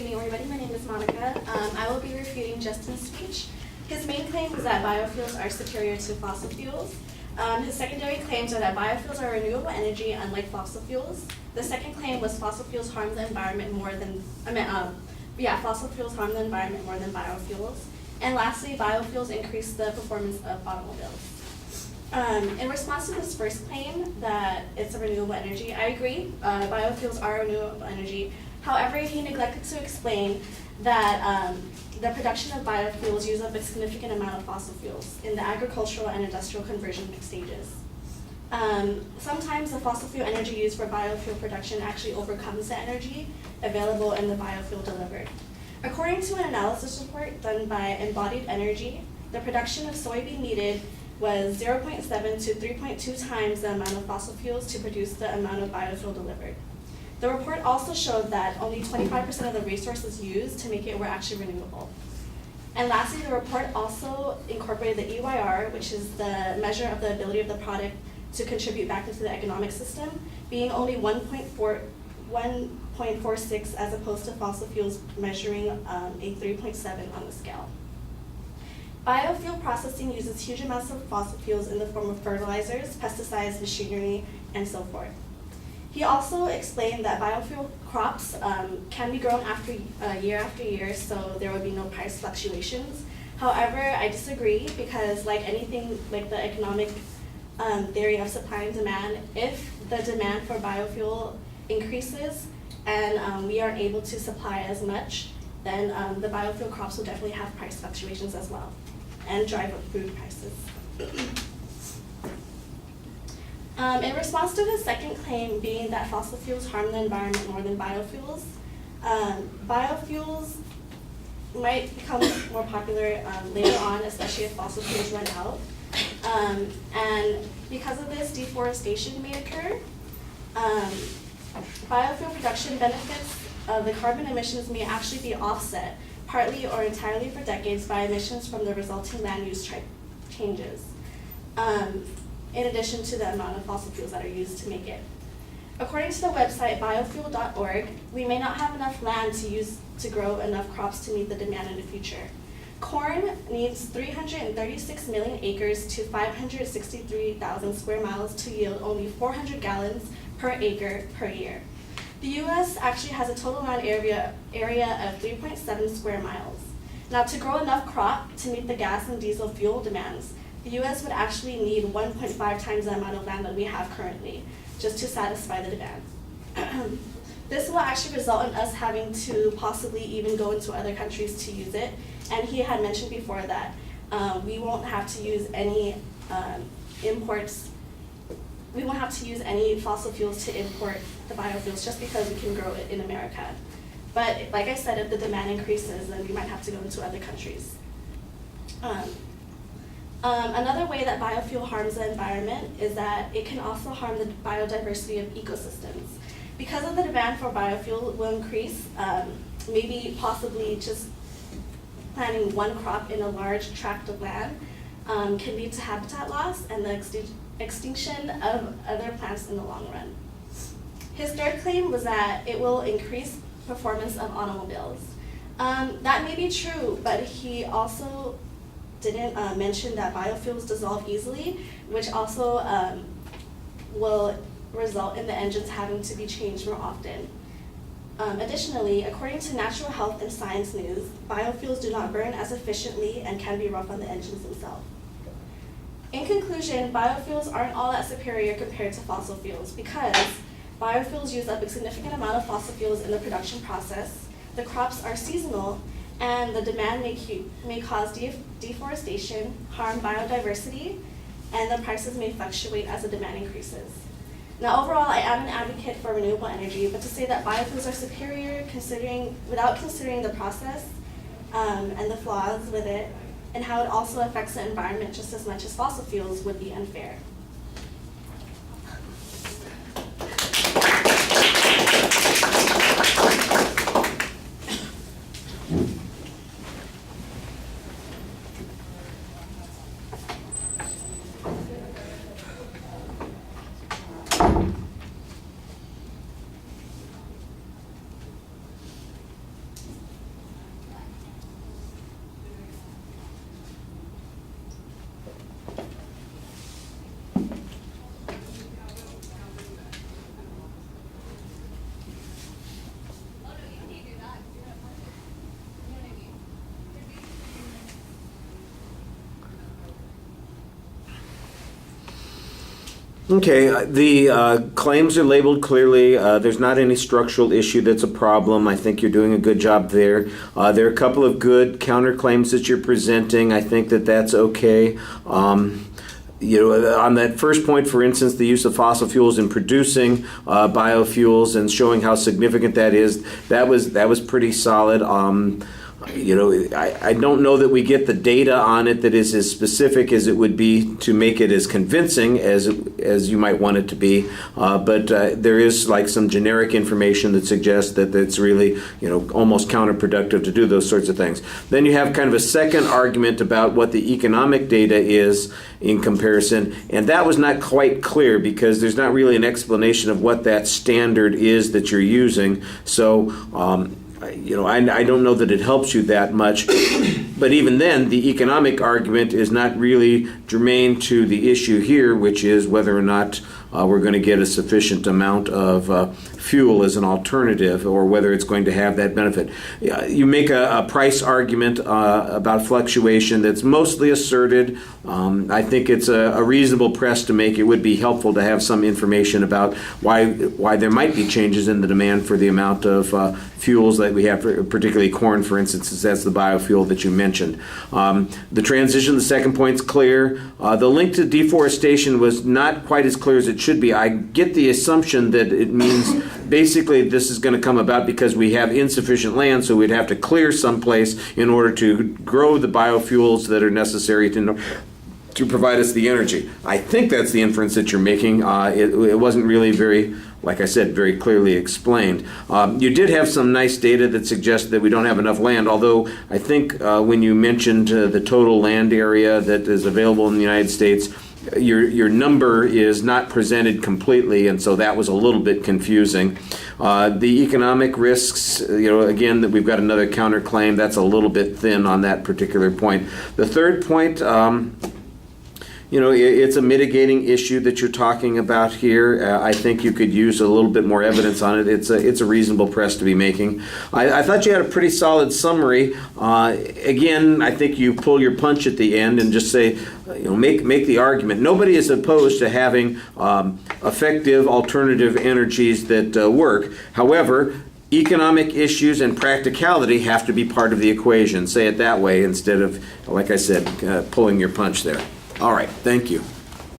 evening, everybody. My name is Monica. I will be refuting Justin's speech. His main claim is that biofuels are superior to fossil fuels. His secondary claims are that biofuels are renewable energy, unlike fossil fuels. The second claim was fossil fuels harm the environment more than fossil fuels harm the environment more than biofuels. And lastly, biofuels increase the performance of automobiles. In response to this first claim that it's a renewable energy, I agree. Biofuels are renewable energy. However, he neglected to explain that the production of biofuels use up a significant amount of fossil fuels in the agricultural and industrial conversion stages. Sometimes the fossil fuel energy used for biofuel production actually overcomes the energy available in the biofuel delivered. According to an analysis report done by Embodied Energy, the production of soybean needed was 0.7 to 3.2 times the amount of fossil fuels to produce the amount of biofuel delivered. The report also showed that only 25% of the resources used to make it were actually renewable. And lastly, the report also incorporated the EYR, which is the measure of the ability of the product to contribute back into the economic system, being only 1.46 as opposed to fossil fuels measuring a 3.7 on the scale. Biofuel processing uses huge amounts of fossil fuels in the form of fertilizers, pesticides, machinery, and so forth. He also explained that biofuel crops can be grown year after year, so there would be no price fluctuations. However, I disagree because like anything, like the economic theory of supply and demand, if the demand for biofuel increases and we aren't able to supply as much, then the biofuel crops will definitely have price fluctuations as well and drive up food prices. In response to his second claim being that fossil fuels harm the environment more than biofuels, biofuels might become more popular later on, especially if fossil fuels run out. And because of this, deforestation may occur. Biofuel production benefits of the carbon emissions may actually be offset, partly or entirely for decades, by emissions from the resulting land use changes, in addition to the amount of fossil fuels that are used to make it. According to the website biofuel.org, we may not have enough land to grow enough crops to meet the demand in the future. Corn needs 336 million acres to 563,000 square miles to yield only 400 gallons per acre per year. The U.S. actually has a total land area of 3.7 square miles. Now, to grow enough crop to meet the gas and diesel fuel demands, the U.S. would actually need 1.5 times the amount of land that we have currently, just to satisfy the demand. This will actually result in us having to possibly even go into other countries to use it. And he had mentioned before that we won't have to use any imports. We won't have to use any fossil fuels to import the biofuels just because we can grow it in America. But like I said, if the demand increases, then we might have to go into other countries. Another way that biofuel harms the environment is that it can also harm the biodiversity of ecosystems. Because of the demand for biofuel will increase, maybe possibly just planting one crop in a large tract of land can lead to habitat loss and the extinction of other plants in the long run. His third claim was that it will increase performance of automobiles. That may be true, but he also didn't mention that biofuels dissolve easily, which also will result in the engines having to be changed more often. Additionally, according to Natural Health and Science News, biofuels do not burn as efficiently and can be rough on the engines themselves. In conclusion, biofuels aren't all that superior compared to fossil fuels because biofuels use up a significant amount of fossil fuels in the production process, the crops are seasonal, and the demand may cause deforestation, harm biodiversity, and the prices may fluctuate as the demand increases. Now, overall, I am an advocate for renewable energy, but to say that biofuels are superior without considering the process and the flaws with it, and how it also affects the environment just as much as fossil fuels would be unfair. Okay, the claims are labeled clearly. There's not any structural issue that's a problem. I think you're doing a good job there. There are a couple of good counterclaims that you're presenting. I think that that's okay. On that first point, for instance, the use of fossil fuels in producing biofuels and showing how significant that is, that was pretty solid. I don't know that we get the data on it that is as specific as it would be to make it as convincing as you might want it to be. But there is like some generic information that suggests that it's really, almost counterproductive to do those sorts of things. Then you have kind of a second argument about what the economic data is in comparison, and that was not quite clear because there's not really an explanation of what that standard is that you're using. So, I don't know that it helps you that much, but even then, the economic argument is not really germane to the issue here, which is whether or not we're going to get a sufficient amount of fuel as an alternative, or whether it's going to have that benefit. You make a price argument about fluctuation that's mostly asserted. I think it's a reasonable press to make. It would be helpful to have some information about why there might be changes in the demand for the amount of fuels that we have, particularly corn, for instance, since that's the biofuel that you mentioned. The transition, the second point's clear. The link to deforestation was not quite as clear as it should be. I get the assumption that it means basically this is going to come about because we have insufficient land, so we'd have to clear someplace in order to grow the biofuels that are necessary to provide us the energy. I think that's the inference that you're making. It wasn't really very, like I said, very clearly explained. You did have some nice data that suggests that we don't have enough land, although I think when you mentioned the total land area that is available in the United States, your number is not presented completely, and so that was a little bit confusing. The economic risks, again, that we've got another counterclaim, that's a little bit thin on that particular point. The third point, it's a mitigating issue that you're talking about here. I think you could use a little bit more evidence on it. It's a reasonable press to be making. I thought you had a pretty solid summary. Again, I think you pull your punch at the end and just say, make the argument. Nobody is opposed to having effective alternative energies that work. However, economic issues and practicality have to be part of the equation. Say it that way instead of, like I said, pulling your punch there. All right, thank you.